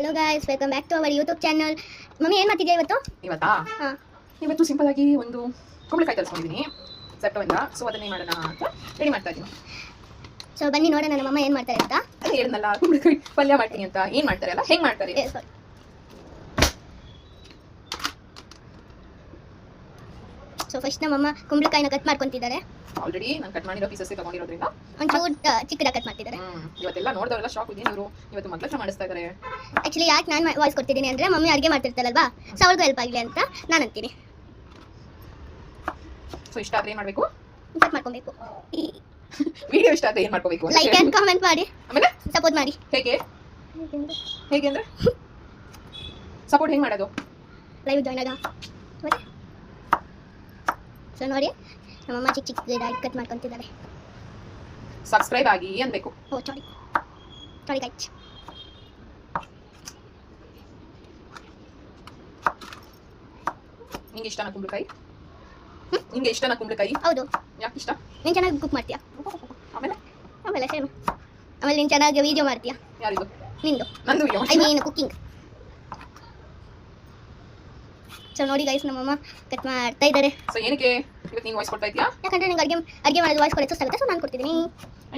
Hello guys, welcome back to our YouTube channel. Mummy ಏನು ಮಾಡ್ತಿದ್ಯಾ ಇವತ್ತು? ಇವತ್ತು ಸಿಂಪಲ್ ಆಗಿ ಒಂದು ಕುಂಬಳಕಾಯಿ ತರಿಸ್ಕೊಂಡಿದ್ದೀನಿ ಸೆಪ್ಟೆಂಬರ್. ಸೊ ಅದನ್ನೇ ಮಾಡೋಣ ಅಂತ ರೆಡಿ ಮಾಡ್ತಾ ಇದ್ದೀನಿ. ಸೊ ಬನ್ನಿ ನೋಡೋಣ ನಮ್ಮ ಅಮ್ಮ ಏನು ಮಾಡ್ತಾರೆ ಅಂತ. ಹೇಳಿದ್ನಲ್ಲ ಕುಂಬಳಕಾಯಿ ಪಲ್ಯ ಮಾಡ್ತೀನಿ ಅಂತ. ಏನು ಮಾಡ್ತಾರೆ ಅಲ್ಲ, ಹೆಂಗೆ ಮಾಡ್ತಾರೆ? ಸೊ ಫಸ್ಟ್ ನಮ್ಮಮ್ಮ ಕುಂಬಳಕಾಯಿನ ಕಟ್ ಮಾಡ್ಕೊಂತಿದ್ದಾರೆ. ಆಲ್ರೆಡಿ ನಾನು ಕಟ್ ಮಾಡಿರೋ ಪೀಸಸ್ ತಗೊಂಡಿರೋದ್ರಿಂದ ಒಂಚೂರು ಚಿಕ್ಕದಾಗಿ ಕಟ್ ಮಾಡ್ತಿದ್ದಾರೆ. ಇವತ್ತೆಲ್ಲ ನೋಡಿದವರೆಲ್ಲ ಶಾಕ್ ಇದ್ದೀನಿ. ಇವರು ಇವತ್ತು ಮೊದಲ ಮಾಡಿಸ್ತಾ ಇದ್ದಾರೆ. ಆ್ಯಕ್ಚುಲಿ ಯಾಕೆ ನಾನು ವಾಯ್ಸ್ ಕೊಡ್ತಿದ್ದೀನಿ ಅಂದರೆ ಮಮ್ಮಿ ಅಡುಗೆ ಮಾಡ್ತಿರ್ತಾರಲ್ವಾ, ಸೊ ಅವ್ರಿಗೂ ಹೆಲ್ಪ್ ಆಗಲಿ ಅಂತ ನಾನು ಅಂತೀನಿ. ಸೊ ಇಷ್ಟ ಆದರೆ ಏನು ಮಾಡಬೇಕು? ಕಟ್ ಮಾಡ್ಕೊಬೇಕು. ವಿಡಿಯೋ ಇಷ್ಟ ಆದರೆ ಏನು ಮಾಡ್ಕೋಬೇಕು? ಲೈಕ್ ಆ್ಯಂಡ್ ಕಾಮೆಂಟ್ ಮಾಡಿ, ಆಮೇಲೆ ಸಪೋರ್ಟ್ ಮಾಡಿ. ಹೇಗೆ ಹೇಗೆ ಅಂದರೆ ಸಪೋರ್ಟ್ ಹೆಂಗೆ ಮಾಡೋದು? ಲೈವ್ ಜಾಯ್ನ್ ಆಗ. ಸೊ ನೋಡಿ ನಮ್ಮಮ್ಮ ಚಿಕ್ಕ ಚಿಕ್ಕದಾಗಿ ಕಟ್ ಮಾಡ್ಕೊತಿದ್ದಾರೆ. ಸಬ್ಸ್ಕ್ರೈಬ್ ಆಗಿ ಅನ್ಬೇಕು. ಓ ಸಾರಿ ಸಾರಿ ಗೈಸ್. ನಿಂಗೆ ಇಷ್ಟನಾ ಕುಂಬಳಕಾಯಿ? ನಿಂಗೆ ಇಷ್ಟನಾ ಕುಂಬಳಕಾಯಿ? ಹೌದು. ಯಾಕೆ ಇಷ್ಟ? ನೀನು ಚೆನ್ನಾಗಿ ಕುಕ್ ಮಾಡ್ತೀಯಾ. ಆಮೇಲೆ ಆಮೇಲೆ ಸೇಮ್. ಆಮೇಲೆ ನೀನು ಚೆನ್ನಾಗಿ ವಿಡಿಯೋ ಮಾಡ್ತೀಯಾ. ಯಾರಿದು? ನಿಂದು. ನಂದು video. I mean cooking. So ನೋಡಿ ಗೈಸ್, ನಮ್ಮಮ್ಮ ಕಟ್ ಮಾಡ್ತಾ ಇದ್ದಾರೆ. ಸೊ ಏನಕ್ಕೆ ಇವತ್ತು ನೀನು ವಾಯ್ಸ್ ಕೊಡ್ತಾ ಇದೀಯಾ? ಯಾಕಂದ್ರೆ ನಿಂಗೆ ಅಡುಗೆ ಮಾಡೋದು ವಾಯ್ಸ್ ಕೊಡೋದು ಸುಸ್ತಾಗುತ್ತೆ, ಸೊ ನಾನು ಕೊಡ್ತಿದ್ದೀನಿ.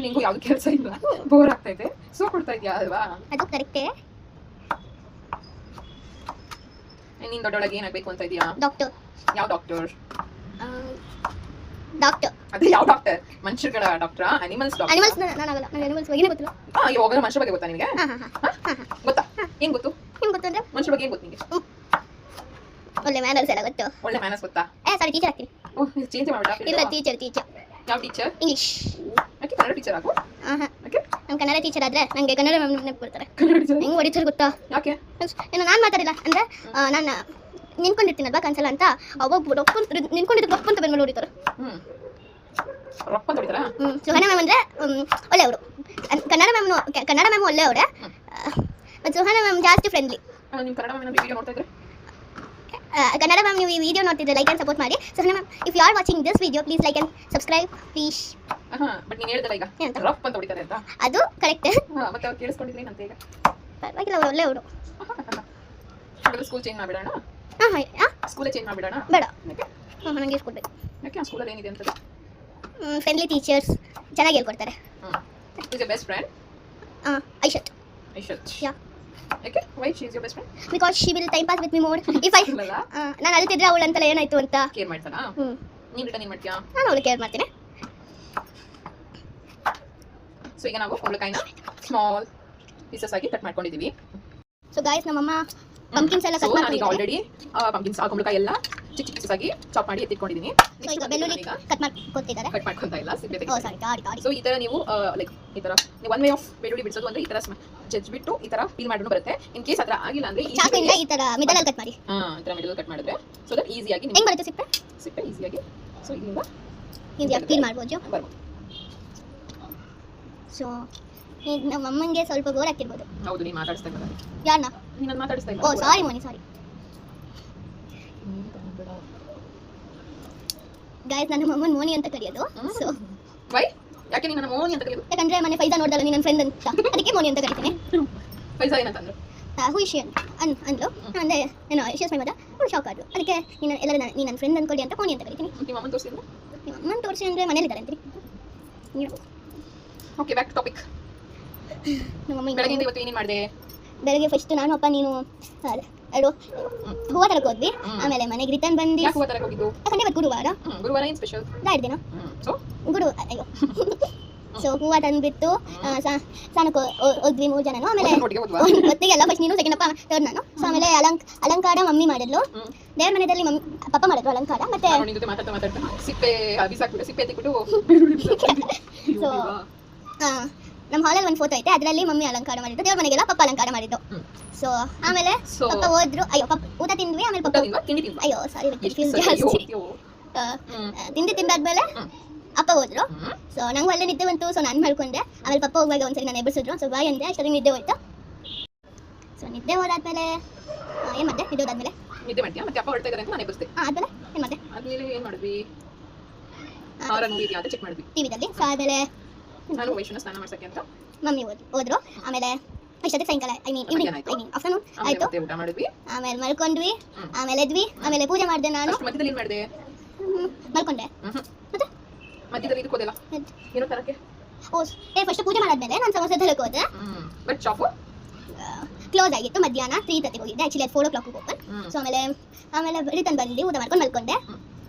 ನಿಂಗೂ ಯಾವ್ದು ಕೆಲಸ ಇಲ್ಲ, ಬೋರ್ ಆಗ್ತಾ ಇದೆ, ಸೊ ಕೊಡ್ತಾ ಇದೀಯಾ ಅಲ್ವಾ? ಅದು ಕರೆಕ್ಟೇ. ನೀನು ದೊಡ್ಡೊಳಗೆ ಏನಾಗಬೇಕು ಅಂತ ಇದೀಯಾ? ಡಾಕ್ಟರ್. ಯಾವ ಡಾಕ್ಟರ್? ಡಾಕ್ಟರ್. ಅದೇ ಯಾವ ಡಾಕ್ಟರ್? ಮನುಷ್ಯರುಗಳ ಡಾಕ್ಟರಾ? Animals doctor? ಅನಿಮಲ್ಸ್ ನಾನಾಗಲ್ಲ, ನನಗೆ ಅನಿಮಲ್ಸ್ ಬಗ್ಗೆ ಗೊತ್ತಿಲ್ಲ. ಇವಾಗ ಮನುಷ್ಯ ಬಗ್ಗೆ ಗೊತ್ತಾ ನಿನಗೆ? ಗೊತ್ತಾ? ಏನ್ ಗೊತ್ತು? ನಿಮ್ಗೆ ಗೊತ್ತು ಅಂದ್ರೆ ಮನುಷ್ಯ ಬಗ್ಗೆ ಏನ್ ಗೊತ್ತು ನಿನಗೆ? ಒಳ್ಳೆ ಮ್ಯಾನರ್ಸ್ ಎಲ್ಲ ಗೊತ್ತು. ಒಳ್ಳೆ ಮ್ಯಾನರ್ಸ್ ಗೊತ್ತಾ? ಸಾರಿ ಟೀಚರ್ ಆಗ್ತೀನಿ. ಚೇಂಜ್ ಮಾಡ್ಬಿಟ್ಟ? ಇಲ್ಲ ಟೀಚರ್. ಯಾವ ಟೀಚರ್? ಇಂಗ್ಲಿಷ್. ಯಾಕೆ ಕನ್ನಡ ಟೀಚರ್ ಆಗು? ಯಾಕೆ? ನಾನು ಕನ್ನಡ ಟೀಚರ್ ಆದ್ರೆ ನನಗೆ ಕನ್ನಡ ಮ್ಯಾಮ್ ನೆನಪು ಬರ್ತಾರೆ. ಕನ್ನಡ ಟೀಚರ್ ಹೆಂಗೆ ಹೊಡಿತಾರೆ ಗೊತ್ತಾ? ಯಾಕೆ? ಏನು ನಾನು ಮಾತಾಡಿಲ್ಲ ಅಂದರೆ ನಾನು ನಿಂತ್ಕೊಂಡಿರ್ತೀನಲ್ವಾ ಕನ್ಸಲ್ಲ ಅಂತ, ಒಬ್ಬೊಬ್ಬರು ನಿಂತ್ಕೊಂಡಿದ್ದು ರೊಕ್ಕ ಅಂತ ಬಂದ್ಮೇಲೆ ಹೊಡಿತಾರೆ. ರೊಕ್ಕ ಅಂತ ಹೊಡಿತಾರಾ? ಸುಹನಾ ಮ್ಯಾಮ್ ಅಂದರೆ ಒಳ್ಳೆಯವರು. ಕನ್ನಡ ಮ್ಯಾಮ್ ಒಳ್ಳೆಯವರೇ, ಮತ್ತು ಸುಹನಾ ಮ್ಯಾಮ್ ಜಾಸ್ತಿ ಫ್ರೆಂಡ್ಲಿ. ನೀವು ಕನ್ನಡ ಮ್ಯಾಮ್ ವಿಡಿಯೋ ನೋಡ್ತಾ ಇದ್ರೆ? ಕನ್ನಡ ಮ್ಯಾಮ್ ನೀವು ಈ ವಿಡಿಯೋ ನೋಡ್ತಿದ್ರೆ ಲೈಕ್ ಆ್ಯಂಡ್ ಸಪೋರ್ಟ್ ಮಾಡಿ. Suhana ma'am, if you are watching this video please like and subscribe please. But ನೀನು ಹೇಳಿದಲ್ಲ ಈಗ ರಫ್ ಅಂತ ಹೊಡಿತಾರೆ ಅಂತ. ಅದು ಕರೆಕ್ಟ್. ಮತ್ತೆ ಅವ್ರು ಕೇಳಿಸ್ಕೊಂಡಿದ್ರಿ ಅಂತ ಈಗ? ಪರವಾಗಿಲ್ಲ, ಅವರು ಒಳ್ಳೆಯವರು. ಸ್ಕೂಲ್ ಚೇಂಜ್ ಮಾಡಿಬಿಡೋಣ? ಸ್ಕೂಲೇ ಚೇಂಜ್ ಮಾಡಿಬಿಡೋಣ? ಬೇಡ. ನನಗೆ ಇಸ್ಕೊಡ್ಬೇಕು. ಯಾಕೆ? ಆ ಸ್ಕೂಲಲ್ಲಿ ಏನಿದೆ ಅಂತದ್ದು? ಫ್ರೆಂಡ್ಲಿ ಟೀಚರ್ಸ್, ಚೆನ್ನಾಗಿ ಹೇಳ್ಕೊಡ್ತಾರೆ. Who's your best friend? ಐಶತ್. Yeah. Okay. Why she is your best friend? Because she will time pass with me more. If I ನಾನು ಅಳ್ತಿದ್ರೆ ಅವಳು ಅಂತಲ್ಲ ಏನಾಯ್ತು ಅಂತ ಕೇರ್ ಮಾಡ್ತಾನಾ? ನೀನು ರಿಟರ್ನ್ ಏನು ಮಾಡ್ತೀಯಾ? ನಾನು ಅವಳು ಕೇರ್ ಮಾಡ್ತೀನಿ. ಸೊ ಈಗ ನಾವು ಕುಂಬಳಕಾಯಿನ ಸ್ಮಾಲ್ ಪೀಸಸ್ ಆಗಿ ಕಟ್ ಮಾಡ್ಕೊಂಡಿದ್ದೀವಿ. ಸೊ ಗಾಯ್ಸ್, ನಮ್ಮಮ್ಮ ಪಂಪ್ಕಿನ್ಸ್ ಎಲ್ಲ ಕಟ್ ಮಾಡಿ ಆಲ್ರೆಡಿ ಪಂಪ್ಕಿನ್ಸ್ ಕುಂಬಳಕಾಯಿ ಎಲ್ಲ ಚಿಕ್ಕ ಚಿಕ್ಕ ಪೀಸಸ್ ಆಗಿ ಚಾಪ್ ಮಾಡಿ ಎತ್ತಿಟ್ಕೊಂಡಿದ್ದೀನಿ. ಸೊ ಈಗ ಬೆಳ್ಳುಳ್ಳಿ ಕಟ್ ಮಾಡ್ಕೊತಿದ್ದಾರೆ. ಕಟ್ ಮಾಡ್ಕೊಂತ ಇಲ್ಲ, ಸಿಪ್ಪೆ ಓ ಸಾರಿ ಗಾಡಿ. ಸೊ ಈ ತರ ನೀವು ಲೈಕ್ ಈ ತರ ಒನ್ ವೇ ಆಫ್ ಬೆಳ್ಳುಳ್ಳಿ ಬಿಡಿಸೋದು ಅಂದ್ರೆ ಈ ತರ ಜಜ್ಬಿಟ್ಟು ಈ ತರ ಪೀಲ್ ಮಾಡಿದ್ರು ಬರುತ್ತೆ. ಇನ್ ಕೇಸ್ ಅದ್ರ ಆಗಿಲ್ಲ ಅಂದ್ರೆ ಚಾಕುವಿಂದ ಈ ತರ ಮಿಡಲ್ ಅಲ್ಲಿ ಕಟ್ ಮಾಡಿ. ಈ ತರ ಮಿಡಲ್ ಕಟ್ ಮಾಡಿದ್ರೆ ಸೊ ದಟ್ ಈಸಿಯಾಗಿ ಹೆಂಗ್ ಬರುತ್ತೆ ಸಿಪ್ಪೆ ಈಸಿಯಾಗಿ ಸೊ ಇಲ್ಲಿಂದ ಈಸಿಯಾಗಿ ಪೀಲ್ ಮಾಡ್ಬೋದು. ಸೊ ನಮ್ಮ ಅಮ್ಮಂಗೆ ಸ್ವಲ್ಪ ಬೋರ್ ಆಗ್ತಿರ್ಬೋದು. ಹೌದು, ನೀನು ಮಾತಾಡಿಸ್ತಾ ಇಲ್ಲ. ಯಾರನ್ನ? ನೀನು ಮಾತಾಡಿಸ್ತಾ ಇಲ್ಲ. Oh sorry Moni, sorry guys. ನನ್ನ ಅಮ್ಮನ ಮೋನಿ ಅಂತ ಕರೆಯೋದು. So why? ಯಾಕೆ ನೀನು ನನ್ನ ಮೋನಿ ಅಂತ ಕರೆಯೋದು? ಯಾಕಂದ್ರೆ ಮನೆ ಫೈಜಾ ನೋಡ್ದಲ್ಲ ನೀನು ನನ್ನ ಫ್ರೆಂಡ್ ಅಂತ, ಅದಕ್ಕೆ ಮೋನಿ ಅಂತ ಕರಿತೀನಿ. ಫೈಜಾ ಏನಂತಂದ್ರು? ಹುಯಿಷಿಯನ್ ಅಂದ್ಲು. ಅಂದರೆ ಏನೋ ಇಶ್ಯೂಸ್ ಮೈ ಮದ ಅವಳು ಶಾಕ್ ಆದ್ರು. ಅದಕ್ಕೆ ನೀನು ಎಲ್ಲರೂ ನೀನು ನನ್ನ ಫ್ರೆಂಡ್ ಅಂದ್ಕೊಳ್ಳಿ ಅಂತ ಮೋನಿ ಅಂತ ಕರಿತೀನಿ. ನಿಮ್ಮ ಅಮ್ಮನ ತೋರಿಸಿದ್ರು? ನಿಮ್ಮ ಅಮ್ಮನ ತೋರಿಸಿ ಅಂದರೆ ಮನೇಲಿದ್ದಾರೆ ಅಂತೀನಿ. Okay, back to topic. ನಮ್ಮಮ್ಮ ಬೆಳಗ್ಗೆಯಿಂದ ಇವತ್ತು ಏನೇನು ಮಾಡಿದೆ? ಬೆಳಗ್ಗೆ ಫಸ್ಟ್ ನಾನು ಅಪ್ಪ ನೀನು ಎರಡು ಹೂವು ತರಕ್ಕೆ ಹೋದ್ವಿ. ಆಮೇಲೆ ಮನೆಗೆ ರಿಟರ್ನ್ ಬಂದು. ಯಾಕೆ ಹೂವು ತರಕ್ಕೆ ಹೋಗಿದ್ದು? ಯಾಕಂದ್ರೆ ಇವತ್ತು ಗುರುವಾರ ಏನು ಸ್ಪೆಷಲ್? ದಿನ ಸೊ ಅಯ್ಯೋ ಸೊ ಹೂವು ತಂದುಬಿಟ್ಟು ಸ್ನಾನಕ್ಕೆ ಹೋದ್ವಿ 3 ಜನನು. ಆಮೇಲೆ ಗೊತ್ತಿಗೆಲ್ಲ ಫಸ್ಟ್ ನೀನು, ಸೆಕೆಂಡ್ ಅಪ್ಪ, ಥರ್ಡ್ ನಾನು. ಸೊ ಆಮೇಲೆ ಅಲಂಕಾರ ಮಮ್ಮಿ ಮಾಡಿದ್ಲು. ದೇವ್ರ ಮನೆಯಲ್ಲಿ ಮಮ್ಮಿ ಪಪ್ಪ ಮಾಡಿದ್ರು ಅಲಂಕಾರ. ಮತ್ತೆ ಸಿಪ್ಪೆ ಎತ್ತಿಬಿಟ್ಟು ಸೊ ನಮ್ಮ ಹಾಲಲ್ಲಿ ಒಂದು ಫೋಟೋ ಐತೆ, ಅದರಲ್ಲಿ ಮಮ್ಮಿ ಅಲಂಕಾರ ಮಾಡಿದ್ದು. ದೇವ್ರ ಮನೆಗೆಲ್ಲ ಪಪ್ಪ ಅಲಂಕಾರ ಮಾಡಿದ್ದು. ಸೊ ಆಮೇಲೆ ಪಪ್ಪ ಹೋದ್ರು. ಅಯ್ಯೋ ಊಟ ತಿಂದ್ವಿ. ಆಮೇಲೆ ಪಪ್ಪ ಅಯ್ಯೋ ಸಾರಿ ತಿಂಡಿ ತಿಂದಾದ್ಮೇಲೆ ಅಪ್ಪ ಹೋದ್ರು. ಸೊ ನಂಗೆ ಒಳ್ಳೆ ನಿದ್ದೆ ಬಂತು. ಸೊ ನಾನು ಮಾಡ್ಕೊಂಡೆ. ಆಮೇಲೆ ಪಪ್ಪ ಹೋಗುವಾಗ ಒಂದ್ಸರಿ ನಾನು ಎಬ್ಬಿಸಿದ್ರು. ಸೊ ಬಾಯ್ ಅಂದೆ, ಅಷ್ಟೊತ್ತಿಗೆ ನಿದ್ದೆ ಹೋಯ್ತು. ಸೊ ನಿದ್ದೆ ಹೋದಾದ್ಮೇಲೆ ಏನು ಮಾಡಿದೆ? ನಿದ್ದೆ ಹೋದಾದ್ಮೇಲೆ ನಿದ್ದೆ ಮಾಡ್ತೀಯಾ? ಮತ್ತೆ ಅಪ್ಪ ಹೊರಡ್ತಾ ಇದ್ದಾರೆ ಅಂತ ನಾನು ಎಬ್ಬಿಸ್ದೆ. ಆದ್ಮೇಲೆ ಏನು ಮಾಡಿದೆ? ಆದ್ಮೇಲೆ ಏನು ಮಾಡಿದ್ವಿ? ಹಾರರ್ ಮೂವಿ ಇದೆಯಾ ಅಂತ ಚೆಕ್ ಮಾಡಿದ್ವಿ ಟಿವಿದಲ್ಲಿ. ಸೊ ಆಮೇಲೆ ನಾನು ವೈಷ್ಣವ ಸ್ನಾನ ಮಾಡ್ಸಕ್ಕೆ ಅಂತ ಮಮ್ಮಿ ಹೋದ್ರು. ಆಮೇಲೆ ಅಷ್ಟೊತ್ತಿಗೆ ಸಾಯಂಕಾಲ ಐ ಮೀನ್ ಮಧ್ಯಾಹ್ನ ಈವ್ನಿಂಗ್ ಆಯ್ತು. ಐ ಮೀನ್ ಆಫ್ಟರ್ನೂನ್ ಆಮೇಲೆ ಆಯಿತು. ಮತ್ತೆ ಊಟ ಮಾಡಿದ್ವಿ. ಆಮೇಲೆ ಮಲ್ಕೊಂಡ್ವಿ, ಹ್ಮ್. ಆಮೇಲೆ ಎದ್ವಿ, ಆಮೇಲೆ ಪೂಜೆ ಮಾಡಿದೆ ನಾನು. ಅಷ್ಟು ಮಧ್ಯದಲ್ಲಿ ಏನು ಮಾಡಿದೆ? ಮಲ್ಕೊಂಡೆ. ಮತ್ತೆ ಮಧ್ಯದಲ್ಲಿ ಇದಕ್ಕೆ ಹೋದೆಲ್ಲ ಏನೋ ತರಕ್ಕೆ. ಫಸ್ಟ್ ಪೂಜೆ ಮಾಡಾದ್ಮೇಲೆ ನಾನು ಸಮೋಸ ತರಕ್ಕೆ ಹೋದೆ. ಬಟ್ ಶಾಪು ಕ್ಲೋಸ್ ಆಗಿತ್ತು. ಮಧ್ಯಾಹ್ನ 3:30 ಹೋಗಿದ್ದೆ. ಆ್ಯಕ್ಚುಲಿ ಅದು 4 o'clock ಓಪನ್. ಸೊ ಆಮೇಲೆ ರಿಟರ್ನ್ ಬಂದು ಊಟ ಮಾಡ್ಕೊಂಡು ಮಲ್ಕೊಂಡೆ.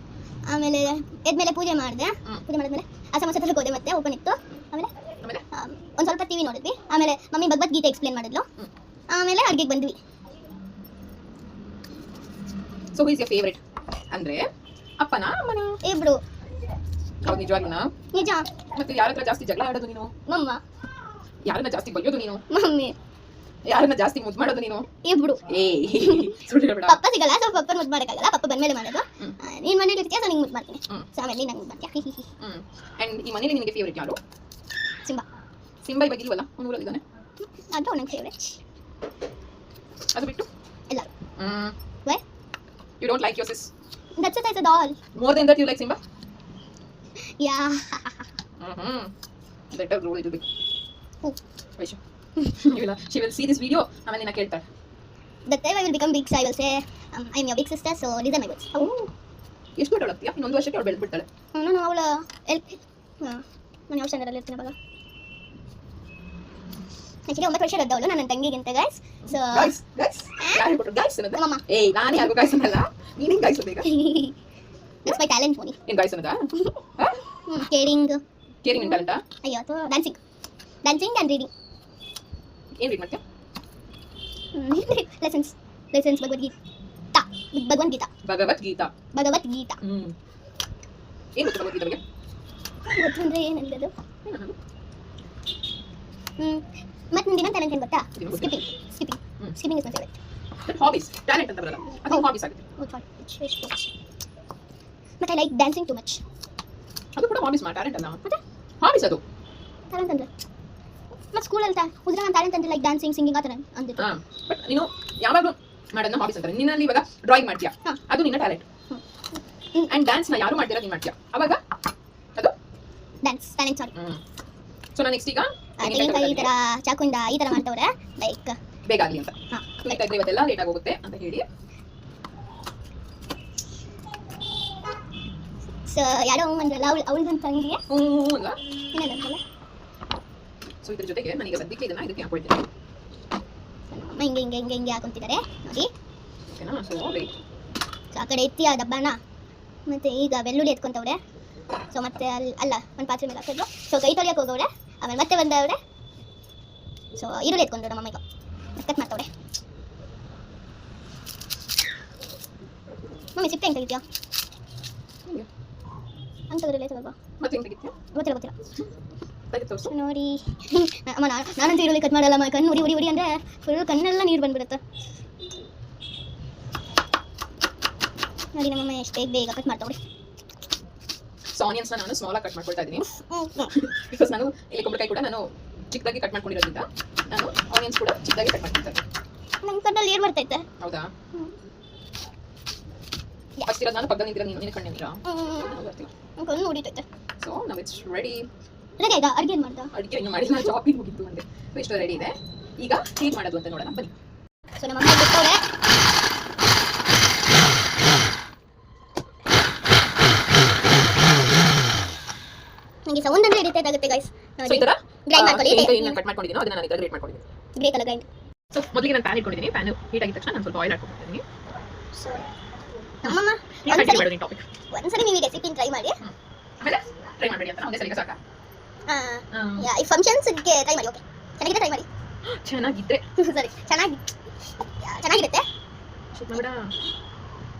ಆಮೇಲೆ ಎದ್ಮೇಲೆ ಪೂಜೆ ಮಾಡಿದೆ. ಪೂಜೆ ಮಾಡಿದ್ಮೇಲೆ ಆ ಸಮೋಸ ತರಕ್ಕೆ ಹೋದೆ, ಮತ್ತೆ ಓಪನ್ ಇತ್ತು. ಆಮೇಲೆ ಒಂದು ಸ್ವಲ್ಪ ಟಿವಿ ನೋಡಿದ್ವಿ. ಆಮೇಲೆ ಮಮ್ಮಿ ಭಗವದ್ಗೀತೆ ಎಕ್ಸ್ಪ್ಲೇನ್ ಮಾಡಿದ್ಲು. ಆಮೇಲೆ ಅಡುಗೆಗೆ ಬಂದ್ವಿ. So who is your favourite ಅಂದ್ರೆ ಅಪ್ಪನ ಅಮ್ಮನ? ಇಬ್ರು. ಹೌದು ನಿಜವಾಗ್ಲೂನಾ? ನಿಜ. ಮತ್ತೆ ಯಾರ ಹತ್ರ ಜಾಸ್ತಿ ಜಗಳ ಆಡೋದು ನೀನು? ಮಮ್ಮ. ಯಾರನ್ನ ಜಾಸ್ತಿ ಬೈಯೋದು ನೀನು? ಮಮ್ಮಿ. ಯಾರನ್ನ ಜಾಸ್ತಿ ಮುದ್ದು ಮಾಡೋದು ನೀನು? ಇಬ್ರು. ಏ ಸುಳ್ಳು ಹೇಳ್ಬೇಡ. ಪಪ್ಪ ಸಿಗಲ್ಲ, ಸೊ ಪಪ್ಪ ಮುದ್ದು ಮಾಡೋಕ್ಕಾಗಲ್ಲ. ಪಪ್ಪ ಬಂದ್ಮೇಲೆ ಮಾಡೋದು. ನೀನು ಮನೇಲಿ ಇರ್ತೀಯ, ಸೊ ನಿಂಗೆ ಮುದ್ದು ಮಾಡ್ತೀನಿ. ಸೊ ಆಮೇಲೆ ನೀನು ನಂಗೆ ಮುದ್ದು ಮಾಡ್ತೀಯ. ಅಂಡ್ ಈ ಮನೇಲಿ ನಿನಗೆ ಫೇವರೇಟ್ ಯಾರು? ಸಿಂಬಾ. ಸಿಂಬಾ ಇವಾಗ ಇಲ್ವಲ್ಲ, ಊರಲ್ಲಿದ್ದಾನೆ. ಅದು ನನಗೆ ಫೇವರೇಟ್. ಅದು ಬಿಟ್ಟು ಎಲ್ಲರೂ. Why? You don't like your sis? That's what I said all. More than that you like Simba? Yeah. Better grow a little bit. Who? Vaishu. She will see this video and then ಕೇಳ್ತಾಳೆ. That time I will become big, so I will say I'm your big sister, so these are my words. ಎಷ್ಟು ದೊಡ್ಡವಳಾಗ್ತೀಯಾ? ಇನ್ನೊಂದು ವರ್ಷಕ್ಕೆ ಅವಳು ಬೆಳೆದ್ಬಿಡ್ತಾಳೆ. ನಾನು ಅವಳ ನಾನು ಯಾವ ಸ್ಟ್ಯಾಂಡರ್ಡಲ್ಲಿ ಇರ್ತೀನಿ ಅವಾಗ? ಆಕ್ಚುಲಿ 9 ವರ್ಷ ದೊಡ್ಡವಳು ನನ್ನ ತಂಗಿಗಿಂತ, ಗೈಸ್. ಸೊ ಗೈಸ್ ಯಾರು ಕೊಟ್ಟರು ಗೈಸ್ ಅನ್ನೋದು? ಮಮ್ಮ. ಏಯ್ ನಾನು ಯಾರಿಗೂ ಗೈಸ್ ಅನ್ನಲ್ಲ, ನೀನು ಗೈಸ್ ಅಂತ ಈಗ. That's my talent, Moni. ಏನು ಗೈಸ್ ಅನ್ನೋದಾ? Caring. ಕೇರಿಂಗ್ ನಿನ್ ಟ್ಯಾಲೆಂಟಾ? ಅಯ್ಯೋ, ಅಥವಾ ಡ್ಯಾನ್ಸಿಂಗ್ ಆ್ಯಂಡ್ ರೀಡಿಂಗ್. ಏನು ರೀಡ್ ಮಾಡ್ತೀಯಾ? ಲೆಸನ್ಸ್ ಭಗವದ್ಗೀತಾ. ಏನು ಗೊತ್ತು ಭಗವದ್ಗೀತೆ ಬಗ್ಗೆ? ಗೊತ್ತಂದ್ರೆ ಏನಂದ್ರೆ ಮತ್ತೆ ನನ್ನ ಟ್ಯಾಲೆಂಟ್ ಏನು ಗೊತ್ತಾ? Skipping is my favourite. Hobbies talent ಅಂತ ಬರಲ್ಲ, ಅದು ಹಾಬೀಸ್ ಆಗುತ್ತೆ. But I like dancing too much. ಅದು ಕೂಡ ಹಾಬೀಸ್ ಮಾ, ಟ್ಯಾಲೆಂಟ್ ಅಲ್ಲ. ಮತ್ತೆ ಹಾಬೀಸ್ ಅದು ಟ್ಯಾಲೆಂಟ್ ಅಂದ್ರೆ ಮತ್ತೆ ಸ್ಕೂಲಲ್ಲಿ ಉದ್ರ ನಾನು ಟ್ಯಾಲೆಂಟ್ ಅಂದ್ರೆ ಲೈಕ್ ಡ್ಯಾನ್ಸಿಂಗ್, ಸಿಂಗಿಂಗ್ ಆ ಥರ ಅಂದಿತ್ತು. ಬಟ್ ನೀನು ಯಾವಾಗಲೂ ಮಾಡೋದನ್ನ ಹಾಬೀಸ್ ಅಂತಾರೆ. ನಿನ್ನಲ್ಲಿ ಇವಾಗ ಡ್ರಾಯಿಂಗ್ ಮಾಡ್ತೀಯಾ, ಅದು ನಿನ್ನ ಟ್ಯಾಲೆಂಟ್. ಆ್ಯಂಡ್ ಡ್ಯಾನ್ಸ್ನ ಯಾರು ಮಾಡ್ತೀರಾ, ನೀನು ಮಾಡ್ತೀಯಾ, ಅವಾಗ ಅದು ಡ್ಯಾನ್ಸ್ ಟ್ಯಾಲೆಂಟ್. ಸಾರಿ. ಸೊ ನಾನು ನೆಕ್ಸ್ಟ್ ಈಗ ತೆಂಗಿನಕಾಯಿ ಈ ಥರ ಚಾಕುಯಿಂದ ಈ ಥರ ಮಾಡ್ತವ್ರೆ, ಲೈಕ್ ಬೇಗ ಆಗಲಿ ಅಂತ. ತುಳಿತಾ ಇದ್ರೆ ಇವತ್ತೆಲ್ಲ ಲೇಟ್ ಆಗೋಗುತ್ತೆ ಅಂತ ಹೇಳಿ. ಸೊ ಯಾರೋ ಅಂದ್ರಲ್ಲ, ಅವಳದೊಂದು ತಂಗಿಗೆ ಅಲ್ಲ. ಏನಂತಲ್ಲ. ಸೊ ಇದ್ರ ಜೊತೆಗೆ ನನಗೆ ಸದ್ಯಕ್ಕೆ ಇದನ್ನ ಇದಕ್ಕೆ ಹಾಕೊಳ್ತೀನಿ. ಅಮ್ಮ ಹಿಂಗೆ ಹಾಕೊಂತಿದ್ದಾರೆ ನೋಡಿ. ಓಕೆನಾ? So wait. ಸೊ ಆ ಕಡೆ ಎತ್ತಿ ಆ ಡಬ್ಬನ, ಮತ್ತು ಈಗ ಬೆಳ್ಳುಳ್ಳಿ ಎತ್ಕೊಂತವ್ರೆ. ಸೊ ಮತ್ತೆ ಅಲ್ಲ ಒಂದು ಪಾತ್ರೆ ಮೇಲೆ ಹಾಕಿದ್ರು. ಸೊ ಕೈ ತೊಳೆಯೋಕೆ ಹೋಗವ್ರೆ. ಆಮೇಲೆ ಮತ್ತೆ ಬಂದವ್ರೆ. ಸೊ ಈರುಳ್ಳಿ ಎತ್ಕೊಂಡ್ರು ನಮ್ಮ ಈಗ ಕಟ್ ಮಾಡ್ತವ್ರೆ. ಮಮ್ಮಿ ಸಿಪ್ಪೆ ಹೆಂಗೆ ತೆಗಿತೀಯಾ? ಹಂಗೆ ತೆಗೆದ್ರೆ ಲೇಸಲ್ವಾ? ಮತ್ತೆ ಹೆಂಗೆ ತೆಗಿತೀಯಾ? ಗೊತ್ತಿಲ್ಲ. ತೆಗೆದು ತೋರಿಸು ನೋಡಿ ಅಮ್ಮ, ನಾನಂತೂ ಈರುಳ್ಳಿ ಕಟ್ ಮಾಡಲ್ಲ. ಕಣ್ಣು ಉರಿ ಅಂದರೆ ಫುಲ್ ಕಣ್ಣೆಲ್ಲ ನೀರು ಬಂದ್ಬಿಡುತ್ತೆ. ನೋಡಿ ನಮ್ಮಮ್ಮ ಎಷ್ಟು ಬೇಗ ಕಟ್ ಮಾಡ್ತಾವ್ರಿ. ಸೊ ಆನಿಯನ್ಸ್ನ ನಾನು ಸ್ಮಾಲ್ ಆಗಿ ಕಟ್ ಮಾಡ್ಕೊಳ್ತಾ ಇದ್ದೀನಿ. ಬಿಕಾಸ್ ನಾನು ಇಲ್ಲಿ ಕುಂಬಳಕಾಯಿ ಕೂಡ ನಾನು ಚಿಕ್ಕದಾಗಿ ಕಟ್ ಮಾಡ್ಕೊಂಡಿರೋದ್ರಿಂದ ನಾನು ಆನಿಯನ್ಸ್ ಕೂಡ ಚಿಕ್ಕದಾಗಿ ಕಟ್ ಮಾಡ್ಕೊಳ್ತಾ ಇದ್ದೀನಿ. ನಮ್ಮ ಕಣ್ಣಲ್ಲಿ ನೀರು ಬರ್ತೈತೆ. ಹೌದಾ? ಫಸ್ಟ್ ಇರೋದು ನಾನು, ಪಕ್ಕದಲ್ಲಿ ನಿಂತಿರೋ ನಿನ್ನ ಕಣ್ಣೆ ನೀರಾ? ಕಣ್ಣು ಉರಿತೈತೆ. ಸೊ ನಾವು ಇಟ್ಸ್ ರೆಡಿ. ರೆಡಿ ಆಯ್ತಾ? ಅಡುಗೆ ಏನು ಮಾಡ್ತಾ? ಅಡುಗೆ ಇನ್ನೂ ಮಾಡಿಲ್ಲ, ಶಾಪಿಂಗ್ ಮುಗಿತು ಅಂದೆ. ಸೊ ಇಷ್ಟು ರೆಡಿ ಇದೆ. ಈಗ ಹೇಗೆ ಮಾಡೋದು ಅಂತ ನೋಡೋಣ ಬನ್ನಿ. ಸೊ ನಮ್ಮ ಅಮ್ಮ ಬಿಟ್ಟವ್ರೆ. ನನಗೆ ಸೌಂಡ್ ಅಂದ್ರೆ ಹಿಡಿತೈತೆ ಆಗುತ್ತೆ ಗೈಸ್. ಸೊ ಈ ಥರ ಗ್ರೈಂಡ್ ಮಾಡ್ಕೊಳ್ಳಿ. ಏನು ಕಟ್ ಮಾಡ್ಕೊಂಡಿದ್ದೀನೋ ಅದನ್ನ ನಾನು ಗ್ರೇಟ್ ಮಾಡ್ಕೊಂಡಿದ್ದೀನಿ. ಗ್ರೇಟ್ ಅಲ್ಲ, ಗ್ರೈಂಡ್. ಸೊ ಮೊದಲಿಗೆ ನಾನು ಪ್ಯಾನ್ ಇಟ್ಕೊಂಡಿದ್ದೀನಿ. ಪ್ಯಾನ್ ಹೀಟ್ ಆಗಿದ ತಕ್ಷಣ ನಾನು ಸ್ವಲ್ಪ ಆಯಿಲ್ ಹಾಕ್ಕೊಂಡಿದ್ದೀನಿ. ಸೊ ನಮ್ಮಮ್ಮ ಟಾಪಿಕ್ ಒಂದ್ಸರಿ ನೀವು ಈ ರೆಸಿಪಿನ ಟ್ರೈ ಮಾಡಿ. ಆಮೇಲೆ ಟ್ರೈ ಮಾಡಬೇಡಿ ಅಂತ ಒಂದೇ ಸಲಿಗೆ ಸಾಕಾ? ಈ ಫಂಕ್ಷನ್ಸ್ಗೆ ಟ್ರೈ ಮಾಡಿ. ಓಕೆ, ಚೆನ್ನಾಗಿದೆ, ಟ್ರೈ ಮಾಡಿ. ಚೆನ್ನಾಗಿದ್ದರೆ ಸರಿ, ಚೆನ್ನಾಗಿರುತ್ತೆ.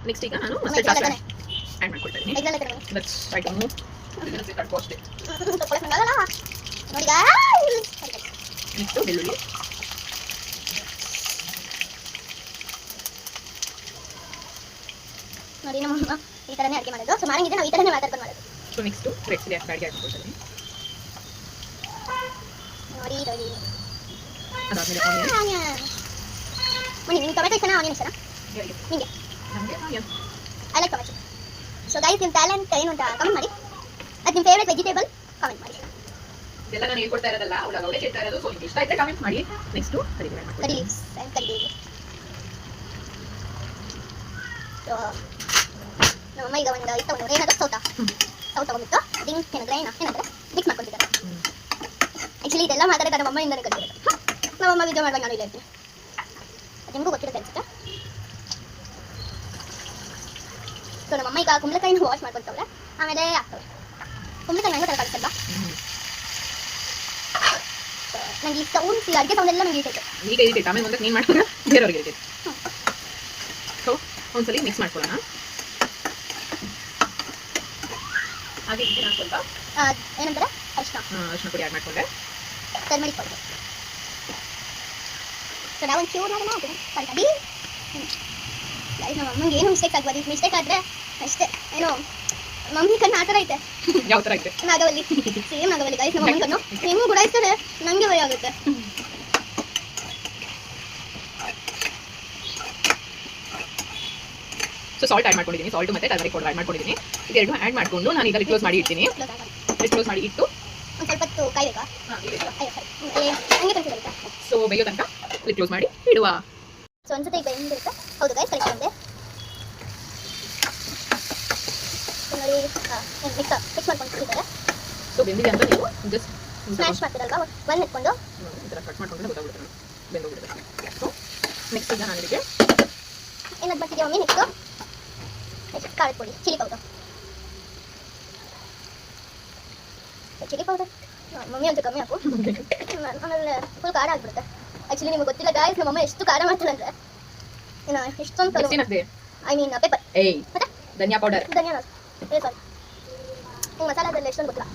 ನೆಕ್ಸ್ಟ್ ಈಗ ನಾನು ಮಸ್ಟರ್ಡ್ ಸಾಸ್ ಆ್ಯಡ್ ಮಾಡ್ಕೊಳ್ತಾ ಇದ್ದೀನಿ. Let's try to move. ಇದನ್ನ ಕಟ್ಕೋ ಅಷ್ಟೇ. ನೋಡಿ ನೆಕ್ಸ್ಟ್ ಬೆಳ್ಳುಳ್ಳಿ. ನೋಡಿ ನಮ್ಮ ಈ ಥರನೇ ಅಡುಗೆ ಮಾಡೋದು. ಸೊ ಮಾರಂಗಿದೆ ನಾವು ಈ ಥರನೇ ಮಾತಾಡ್ಕೊಂಡು ಮಾಡೋದು. ಸೊ ನೆಕ್ಸ್ಟು ರೆಡ್ ಚಿಲ್ಲಿ ಅಡಿಗೆ ಹಾಕ್ಕೊಳ್ತಾ ಇದ್ದೀನಿ. ನೋಡಿ ಅದಾದಮೇಲೆ ಆನಿಯನ್. ಮನಿ ನಿಮ್ಗೆ ಟೊಮೆಟೊ ಇಷ್ಟನಾ, ಆನಿಯನ್ ಇಷ್ಟನಾ? ನಿಮಗೆ? ನಮಗೆ onion. I like tomato. So guys, ನಿಮ್ಮ ಟ್ಯಾಲೆಂಟ್ ಏನು ಅಂತ ಕಮೆಂಟ್ ಮಾಡಿ. ಅದು ನಿಮ್ಮ ಫೇವ್ರೆಟ್ ವೆಜಿಟೇಬಲ್ ಕಮೆಂಟ್ ಮಾಡಿ. ಇದೆಲ್ಲ ನಾನು ಹೇಳ್ಕೊಡ್ತಾ ಇರೋದಲ್ಲ, ಅವಳಾಗ ಅವಳೇ ಕೇಳ್ತಾ ಇರೋದು. ಸೊ ನಿಮ್ಗೆ ಇಷ್ಟ ಆಯ್ತಾ ಕಮೆಂಟ್ ಮಾಡಿ. Next curry leaves and curry leaves. So ನಮ್ಮಮ್ಮ ಈಗ ಒಂದು ಇದು ತಗೊಂಡು ಏನಾದ್ರು ಸೌತ ತಗೊಂಡ್ಬಿಟ್ಟು ಅದಕ್ಕೆ ಏನಂದ್ರೆ ಮಿಕ್ಸ್ ಮಾಡ್ಕೊತಿದ್ದಾರೆ. ಆ್ಯಕ್ಚುಲಿ ಇದೆಲ್ಲ ಮಾತಾಡೋದು ನಮ್ಮಮ್ಮ ಇಂದನೇ ಕಲಿತಿರೋದು. ನಮ್ಮಮ್ಮ ವಿಡಿಯೋ ಮಾಡುವಾಗ ನಾನು ಇಲ್ಲ ಇರ್ತೀನಿ, ಅದು ನಿಮಗೂ ಗೊತ್ತಿರುತ್ತೆ ಅನ್ಸುತ್ತೆ. ಸೊ ನಮ್ಮಮ್ಮ ಈಗ ಕುಂಬಳಕಾಯಿನ ವಾಶ್ ಮಾಡ್ಕೊಳ್ತಾವ್ರೆ, ಆಮೇಲೆ ಆಗ್ತವೆ. ಕುಂಬಳಕಾಯಿ ನನಗೂ ತರ ಕಳಿಸಲ್ವಾ, ನನಗೆ ಈ ಸೌಂಡ್ ಅಡುಗೆ ಸೌಂಡ್ ಎಲ್ಲ ನನಗೆ ಇರ್ತೈತೆ. ಈಗ ಇರ್ತೈತೆ, ಆಮೇಲೆ ಮುಂದೆ ನೀನು ಮಾಡಿದ್ರೆ ಬೇರೆಯವ್ರಿಗೆ ಇರ್ತೈತೆ. ಸೊ ಒಂದ್ಸಲಿ ಮಿಕ್ಸ್ ಮಾಡ್ಕೊಳ್ಳೋಣ. ಹಾಗೆ ಇದಕ್ಕೆ ನಾನು ಸ್ವಲ್ಪ ಏನಂತಾರೆ ಅರಿಶಿನ ಪುಡಿ ಆ್ಯಡ್ ಮಾಡಿಕೊಂಡೆ. Turmeric powder. ಸೊ ನಾವು ಒಂದು ಚೂರು ಮಾಡೋಣ ಕಲ್ತಡಿ. ನಮ್ಮ ಅಮ್ಮಂಗೆ ಏನು ಮಿಸ್ಟೇಕ್ ಆಗ್ಬಾರ್ದು, ಮಿಸ್ಟೇಕ್ ಆದರೆ ಅಷ್ಟೇ. ಏನೋ ಮಮ್ಮಿ ಕಣ್ಣು ಆ ಥರ ಐತೆ. ಯಾವ ಥರ ಐತೆ? Nagavalli, same Nagavalli guys. ನಮ್ಮ ಅಮ್ಮನ ಕಣ್ಣು ಹೆಂಗೂ ಗುಡಾಯಿಸ್ತಾರೆ, ನನಗೆ ಭಯ ಆಗುತ್ತೆ. ಸೊ ಸಾಲ್ಟ್ ಆ್ಯಡ್ ಮಾಡ್ಕೊಂಡಿದ್ದೀನಿ, ಸಾಲ್ಟ್ ಮತ್ತು ಟರ್ಮರಿಕ್ ಪೌಡರ್ ಆ್ಯಡ್ ಮಾಡ್ಕೊಂಡಿದ್ದೀನಿ. ಇದೆರಡು ಆ್ಯಡ್ ಮಾಡಿಕೊಂಡು ನಾನು ಈಗ ಕ್ಲೋಸ್ ಮಾಡಿ ಇಡ್ತೀನಿ. ಕ್ಲೋಸ್ ಮಾಡಿ ಇಟ್ಟು ಒಂದು ಸ್ವಲ್ಪ ಹೊತ್ತು ಕಾಯಬೇಕಾ? ಹಂಗೆ ಕಳಿಸಿರುತ್ತೆ. ಸೊ ಬೇಯೋ ತನಕ ಕ್ಲೋಸ್ ಮಾಡಿ ಇಡುವ. ಸೊ ಒಂದ್ಸತಿ ಈಗ ಹೆಂಗಿರುತ್ತೆ. ಹೌದು ಗೈಸ್, ಕರೆಕ್ಟ್ ಬಂದೆ ನೋಡಿ. ಮಿಕ್ಸ್ ಮಾಡ್ಕೊಂಡಿದ್ದಾರೆ. ಸೊ ಬೆಂದಿದೆ ಅಂತ ನೀವು ಜಸ್ಟ್ ಸ್ಮ್ಯಾಶ್ ಮಾಡ್ತಿರಲ್ವಾ, ಒಂದು ಎತ್ಕೊಂಡು ಈ ಥರ ಕಟ್ ಮಾಡ್ಕೊಂಡ್ರೆ ಗೊತ್ತಾಗ್ಬಿಡುತ್ತೆ, ಬೆಂದೋಗ್ಬಿಡುತ್ತೆ. ಸೊ ನೆಕ್ಸ್ಟ್ ಈಗ ನಾನು ಇದಕ್ಕೆ ಏನಾದ್ರು ಬರ್ತಿದ್ಯಾ ಮಮ್ಮಿ? ನೆಕ್ಸ್ಟು ಖಾರದ ಪುಡಿ, chilli powder. Chilli powder mummy ಅಂತ ಕಮ್ಮಿ ಹಾಕು, ಆಮೇಲೆ ಫುಲ್ ಖಾರ ಆಗ್ಬಿಡುತ್ತೆ. ಆ್ಯಕ್ಚುಲಿ ನಿಮಗೆ ಗೊತ್ತಿಲ್ಲ ಗಾಯ್ಸ್, ನಮ್ಮಮ್ಮ ಎಷ್ಟು ಖಾರ ಮಾಡ್ತಾರೆ ಅಂದರೆ ಇನ್ನು ಎಷ್ಟೊಂದು ಐ ಮೀನ್ ಪೆಪ್ಪರ್. ಏಯ್ ಮತ್ತೆ ಧನಿಯಾ ಪೌಡರ್, ಧನಿಯಾ ಸಾರಿ, ಹಿಂಗೆ ಮಸಾಲದಲ್ಲಿ ಎಷ್ಟೊಂದು ಗೊತ್ತಿಲ್ಲ.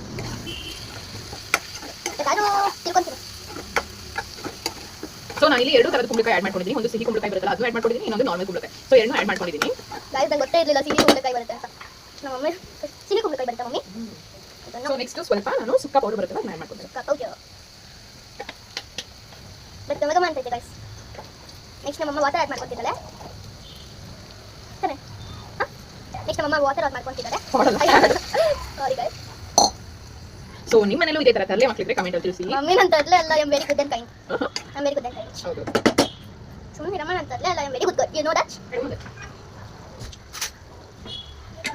ಅದು ತಿಳ್ಕೊಂತೀನಿ. ಸೊ ನಾನು ಇಲ್ಲಿ ಎರಡು ಥರದ ಕುಂಬಳಕಾಯಿ ಆ್ಯಡ್ ಮಾಡ್ಕೊಂಡಿದ್ದೀನಿ. ಒಂದು ಸಿಹಿ ಕುಂಬಳಕಾಯಿ ಬರುತ್ತಲ್ಲ, ಅದು ಆ್ಯಡ್ ಮಾಡ್ಕೊಂಡಿದ್ದೀನಿ. ಇನ್ನೊಂದು ನಾರ್ಮಲ್ ಕುಂಬಳಕಾಯಿ. ಸೊ ಎರಡನ್ನೂ ಆ್ಯಡ್ ಮಾಡ್ಕೊಂಡಿದ್ದೀನಿ. ಗಾಯ್ಸ್ ನಂಗೆ ಗೊತ್ತೇ ಇರಲಿಲ್ಲ ಸಿಹಿ ಕುಂಬಳಕಾಯಿ ಬರುತ್ತೆ ಅಂತ. ನಮ್ಮಮ್ಮ ಸಿಹಿ ಕುಂಬಳಕಾಯಿ ಬರುತ್ತೆ ಮಮ್ಮಿ. ಸೊ ನೆಕ್ಸ್ಟ್ ಸ್ವಲ್ಪ ನಾನು ಸುಕ್ಕ ಪೌಡರ್ ಬರುತ್ತಲ್ಲ, ಅದನ್ನ ಆ್ಯಡ್ ಮಾಡ್ಕೊತೀನಿ. ಓಕೆ ಬಟ್ ನಮಗೆ ಮಾಡ್ತೈತೆ ಗೈಸ್. ನೆಕ್ಸ್ಟ್ ನಮ್ಮಮ್ಮ ವಾಟರ್ ಆ್ಯಡ್ ಮಾಡ್ಕೊತಿದ್ದಾಳೆ. ಸರಿ, ನೆಕ್ಸ್ಟ್ ನಮ್ಮಮ್ಮ ವಾಟರ್ ಆ್ಯಡ್ ಮಾಡ್ಕೊತಿದ್ದಾರೆ. Sorry guys. ಸೊ ನಿಮ್ಮ ಮನೇಲೂ ಇದೇ ಥರ ತರಲೆ ಮಕ್ಕಳಿದ್ರೆ ಕಮೆಂಟ್ ಅಲ್ಲಿ ತಿಳಿಸಿ. ಮಮ್ಮಿ ನನ್ನ ತರಲೆ ಅಲ್ಲ, I am very good and kind. I am very good and kind. ಹೌದು, ಸುಮ್ಮನೆ ರಮ್ಮ ನನ್ನ ತರಲೆ ಅಲ್ಲ, I am very good girl. You know that.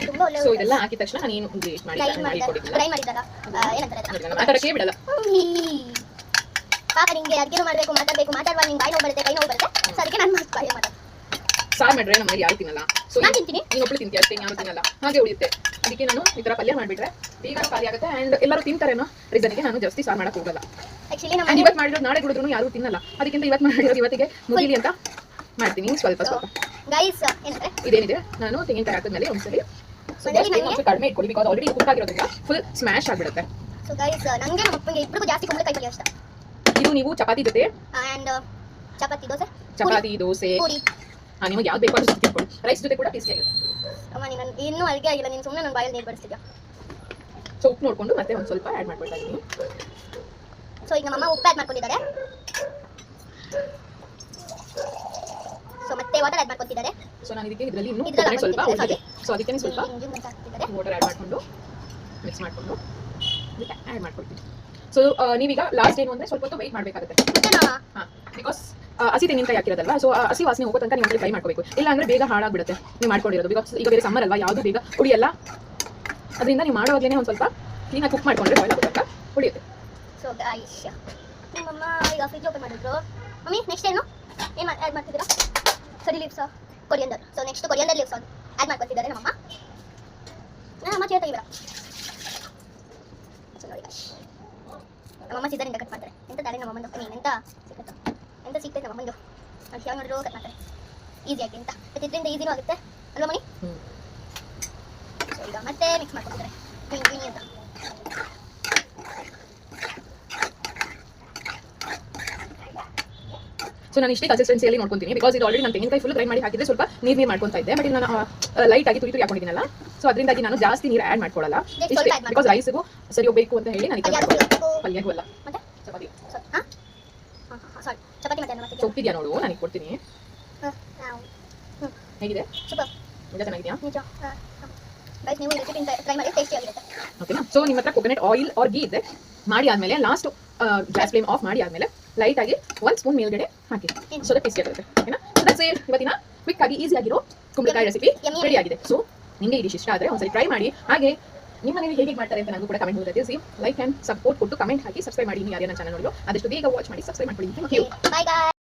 ತುಂಬಾ ಒಳ್ಳೆ. ಸೊ ಇದೆಲ್ಲ ಹಾಕಿದ ತಕ್ಷಣ ನಾನು ಏನು ಟೇಸ್ಟ್ ಮಾಡಿ ಟ್ರೈ ಮಾಡಿದ್ದಾರಾ ಏನಂತಾರೆ ನಾನು ಮಾತಾಡಕ್ಕೆ ಬಿಡಲ್ಲ. ಪಾಪ ನಿಂಗೆ ಅಡುಗೆನೂ ಮಾಡಬೇಕು, ಮಾತಾಡುವಾಗ ನಿಂಗೆ ಬಾಯಿ ನೋವು ಬರುತ್ತೆ, ಕೈ ನೋವು ಬರುತ್ತೆ. ಸೊ ಅದಕ್ಕೆ ನಾನು ಮಾತಾಡೋದು ಸಾರು ಮಾಡಿದ್ರೆ ನಮ್ಮ ಮನೇಲಿ ಯಾರು ತಿನ್ನಲ್ಲ. ಸೊ ನಾನು ತಿಂತೀನಿ, ನೀನು ಒಬ್ಬಳು ತಿಂತೀಯ ಅಷ್ಟೇ, ಯಾರು ತಿನ್ನಲ್ಲ, ಹಾಗೆ ಉಳಿಯುತ್ತೆ. ಅದಕ್ಕೆ ನಾನು ಈ ಥರ ಪಲ್ಯ ಮಾಡಿಬಿಟ್ರೆ ಬೇಗ ಖಾಲಿ ಆಗುತ್ತೆ ಆ್ಯಂಡ್ ಎಲ್ಲರೂ ತಿಂತಾರೆ ಅನ್ನೋ ರೀಸನ್ಗೆ ನಾನು ಜಾಸ್ತಿ ಸಾರು ಮಾಡಕ್ಕೆ ಹೋಗಲ್ಲ. ಆ್ಯಕ್ಚುಲಿ ನಮ್ಮ ಇವತ್ತು ಮಾಡಿರೋದು ನಾಳೆ ಕುಡಿದ್ರು ಯಾರು ತಿನ್ನಲ್ಲ, ಅದಕ್ಕಿಂತ ಇವತ್ತು ಮಾಡಿರೋದು ಇವತ್ತಿಗೆ ಮುಗಿಲಿ ಅಂತ ಮಾಡ್ತೀನಿ ಸ್ವಲ್ಪ ಸ್ವಲ್ಪ. ಗೈಸ್ ಏನಂದ್ರೆ ಇದೇನಿದೆ ನಾನು ತೆಂಗಿನಕಾಯಿ ಹಾಕಿದ್ಮೇಲೆ ಒಂದ್ಸಲಿ ಕಡಿಮೆ ಇಟ್ಕೊಳ್ಳಿ, ಬಿಕಾಸ್ ಆಲ್ರೆಡಿ ಕುಕ್ ಆಗಿರೋದ್ರಿಂದ ಫುಲ್ ಸ್ಮ್ಯಾಶ್ ಆಗಿಬಿಡುತ್ತೆ. ಸೊ ಗೈಸ್ ನನಗೆ ನಮ್ಮ ಅಪ್ಪಂಗೆ ಇಬ್ಬರಿಗೂ ಜಾಸ್ತಿ ಕುಂಬಳಕಾಯಿ ಪಲ್ಯ ಇಷ್ಟ. ಇದು ನೀವು ಚಪಾತಿ ಜೊತೆ ಆ್ಯಂಡ್ ಚಪಾತಿ ದೋಸೆ ಪೂರಿ ನಿಮಗೆ ಯಾವ್ದು ಬೇಕು ಅಷ್ಟು ತಿಳ್ಕೊಳ್ಳಿ. ರೈಸ್ ಜೊತೆ ಕೂಡ ಟೇಸ್ಟಿ ಆಗುತ್ತೆ. ಅಮ್ಮ ನೀನು ಇನ್ನೂ ಅಡುಗೆ ಆಗಿಲ್ಲ, ನೀನು ಸುಮ್ಮನೆ ನನ್ನ ಬಾಯಲ್ಲಿ ನೀರು ಬಡಿಸ್ತಿದ್ಯಾ. ಸೊ ಉಪ್ಪು ನೋಡಿಕೊಂಡು ಮತ್ತೆ ಒಂದು ಸ್ವಲ್ಪ ಆ್ಯಡ್ ಮಾಡ್ಕೊಳ್ತಾ ಇದ್ದೀನಿ. ಸೊ ಈಗ ನಮ್ಮಮ್ಮ ಉಪ್ಪು ಆ್ಯಡ್ ಮಾಡ್ಕೊಂಡಿದ್ದಾರೆ. ಸೊ ಮತ್ತೆ ವಾಟರ್ ಆ್ಯಡ್ ಮಾಡ್ಕೊತಿದ್ದಾರೆ. ಸೊ ನಾನು ಇದಕ್ಕೆ ಇದರಲ್ಲಿ ಇನ್ನೂ ಇದ್ರಲ್ಲಿ ಸ್ವಲ್ಪ ಉಳಿದಿದೆ. ಸೊ ಅದಕ್ಕೆ ಸ್ವಲ್ಪ ಹಾಕ್ತಿದ್ದಾರೆ. ವಾಟರ್ ಆ್ಯಡ್ ಮಾಡಿಕೊಂಡು ಮಿಕ್ಸ್ ಮಾಡಿಕೊಂಡು ಇದಕ್ಕೆ ಆ್ಯಡ್ ಮಾಡ್ಕೊಳ್ತೀನಿ. ಸೊ ನೀವೀಗ ಲಾಸ್ಟ್ ಏನು ಅಂದರೆ ಸ್ವಲ್ಪ ಹೊತ್ತು ವೆಯ್ಟ್ ಮಾಡಬೇಕಾಗುತ್ತೆ. ಹಾಂ, ಬಿಕಾಸ್ ಹಸಿ ತೆಂಗಿನಕಾಯಿ ಹಾಕಿರೋದಲ್ವಾ, ಸೊ ಹಸಿ ವಾಸನೆ ಹೋಗೋ ತನಕ ನೀವು ಫ್ರೈ ಮಾಡ್ಕೋಬೇಕು. ಇಲ್ಲ ಅಂದರೆ ಬೇಗ ಹಾಳಾಗ್ಬಿಡುತ್ತೆ ನೀವು ಮಾಡ್ಕೊಂಡಿರೋದು. ಬಿಕಾಸ್ ಈಗ ಬೇರೆ ಸಮ್ಮರ್ ಅಲ್ವಾ, ಯಾವುದು ಬೇಗ ಉಳಿಯಲ್ಲ. ಅದರಿಂದ ನೀವು ಮಾಡೋವಾಗಲೇ ಒಂದು ಸ್ವಲ್ಪ ಕ್ಲೀನಾಗಿ ಕುಕ್ ಮಾಡ್ಕೊಂಡ್ರೆ ಬಾಯ್ಲ್ ಆಗೋ ತನಕ ಉಳಿಯುತ್ತೆ. ಸೊ ಗಾಯ್ಸ್ ನಿಮ್ಮಮ್ಮ ಈಗ ಫ್ರಿಜ್ ಓಪನ್ ಮಾಡಿದ್ರು. ಮಮ್ಮಿ ನೆಕ್ಸ್ಟ್ ಏನು ಆ್ಯಡ್ ಮಾಡ್ತಿದ್ದೀರಾ? Curry leaves, coriander. So next coriander leaves add ಮಾಡ್ಕೊತಿದ್ದಾರೆ ನಮ್ಮಮ್ಮ. ನಮ್ಮಮ್ಮ ಚೇರ್ ತೆಗಿಬೇಡ. ಸೊ ನೋಡಿ ಗಾಯ್ಸ್ ನಮ್ಮಮ್ಮ ಸಿದ್ದರಿಂದ ಕಟ್ ಮಾಡ್ತಾರೆ. ಎಂತ ತಾರೆ ನಮ್ಮಮ್ಮಂದು ಎಂತ ಸಿಕ್ಕತ್ತು, ಎಂತ ಸಿಗ್ತೈತೆ ನಮ್ಮಮ್ಮಂದು. ಅದು ಯಾವ ನೋಡಿದ್ರು ಕಟ್ ಮಾಡ್ತಾರೆ ಈಸಿಯಾಗಿ ಅಂತ. ಮತ್ತು ಇದರಿಂದ ಈಸಿನೂ ಆಗುತ್ತೆ ಅಲ್ವಾ ಮನಿ? ಸೊ ಈಗ ಮತ್ತೆ ಮಿಕ್ಸ್ ಮಾಡ್ಕೊತಿದ್ದಾರೆ ಕ್ಲೀನ್ ಅಂತ. ಸೊ ನಾನು ಇಷ್ಟೇ ಕನ್ಸಿಸ್ಟೆನ್ಸಿಯಲ್ಲಿ ನೋಡ್ಕೊಂತೀನಿ, ಬಿಕಾಸ್ ಇದು ಆಲ್ರೆಡಿ ನಾನು ತೆಂಗಿನಕಾಯಿ ಫುಲ್ ಫ್ರೈ ಮಾಡಿ ಹಾಕಿದ್ರೆ ಸ್ವಲ್ಪ ನೀರು ಮಾಡ್ಕೊತಾ ಇದ್ದೆ. ಬಟ್ ನಾನು ಲೈಟ್ ಆಗಿ ತುರಿ ಹಾಕೊಂಡಿದ್ದೀನಲ್ಲ, ಸೊ ಅದರಿಂದಾಗಿ ನಾನು ಜಾಸ್ತಿ ನೀರು ಆ್ಯಡ್ ಮಾಡ್ಕೊಳ್ಳಲ್ಲ. ಇಷ್ಟೇ, ಬಿಕಾಸ್ ರೈಸ್ಗೂ ಸರಿ ಹೋಗಬೇಕು ಅಂತ ಹೇಳಿ ನಾನು ಪಲ್ಯಗೂ ಅಲ್ಲ. ಚಪಾತಿ ಚಪಾತಿ ಸೊಪ್ಪಿದೆಯಾ ನೋಡು, ನನಗೆ ಕೊಡ್ತೀನಿ. ಹೇಗಿದೆ? ಸೂಪರ್, ನಿಜ ಚೆನ್ನಾಗಿದೆಯಾ? ನಿಜ. ಗೈಸ್ ನೀವು ರೆಸಿಪಿ ಟ್ರೈ ಮಾಡಿ, ಟೇಸ್ಟಿ ಆಗಿರುತ್ತೆ. ಓಕೆನಾ? ಸೊ ನಿಮ್ಮ ಹತ್ರ ಕೊಕೊನಟ್ ಆಯಿಲ್ ಆರ್ ಗೀ ಇದೆ ಮಾಡಿ ಆದ್ಮೇಲೆ ಲಾಸ್ಟ್ ಗ್ಯಾಸ್ ಫ್ಲೇಮ್ ಆಫ್ ಮಾಡಿ ಆದ್ಮೇಲೆ ಲೈಟ್ ಆಗಿ 1 ಸ್ಪೂನ್ ಮೇಲ್ಗಡೆ ಹಾಕಿ ಸೊ ದಟ್ ಟೇಸ್ಟಿ ಆಗುತ್ತೆ ಓಕೆನಾ. So that's it. ಇವತ್ತಿನ ಕ್ವಿಕ್ ಆಗಿ ಈಸಿ ಆಗಿರೋ ಕುಂಬಳಕಾಯಿ ರೆಸಿಪಿ ರೆಡಿ ಆಗಿದೆ. ಸೊ ನಿಮಗೆ ಈ ಡಿಶ್ ಇಷ್ಟ ಆದರೆ ಒಂದ್ಸರಿ ಟ್ರೈ ಮಾಡಿ. ಹಾಗೆ ನಿಮ್ಮ ಮನೇಲಿ ಹೇಗೆ ಮಾಡ್ತಾರೆ ಅಂತ ನನಗೂ ಕೂಡ ಕಮೆಂಟ್ ಮೂಲಕ ತಿಳಿಸಿ. ಲೈಕ್ ಆ್ಯಂಡ್ ಸಪೋರ್ಟ್ ಕೊಟ್ಟು ಕಮೆಂಟ್ ಹಾಕಿ ಸಬ್ಸ್ಕ್ರೈಬ್ ಮಾಡಿ. ನೀವು ಯಾರು ನನ್ನ ಚಾನಲ್ ನೋಡಲು ಆದಷ್ಟು ಬೇಗ ವಾಚ್ ಮಾಡಿ ಸಬ್ಸ್ಕ್ರೈಬ್ ಮಾಡ್ಕೊಳ್ಳಿ. Thank you. Bye guys.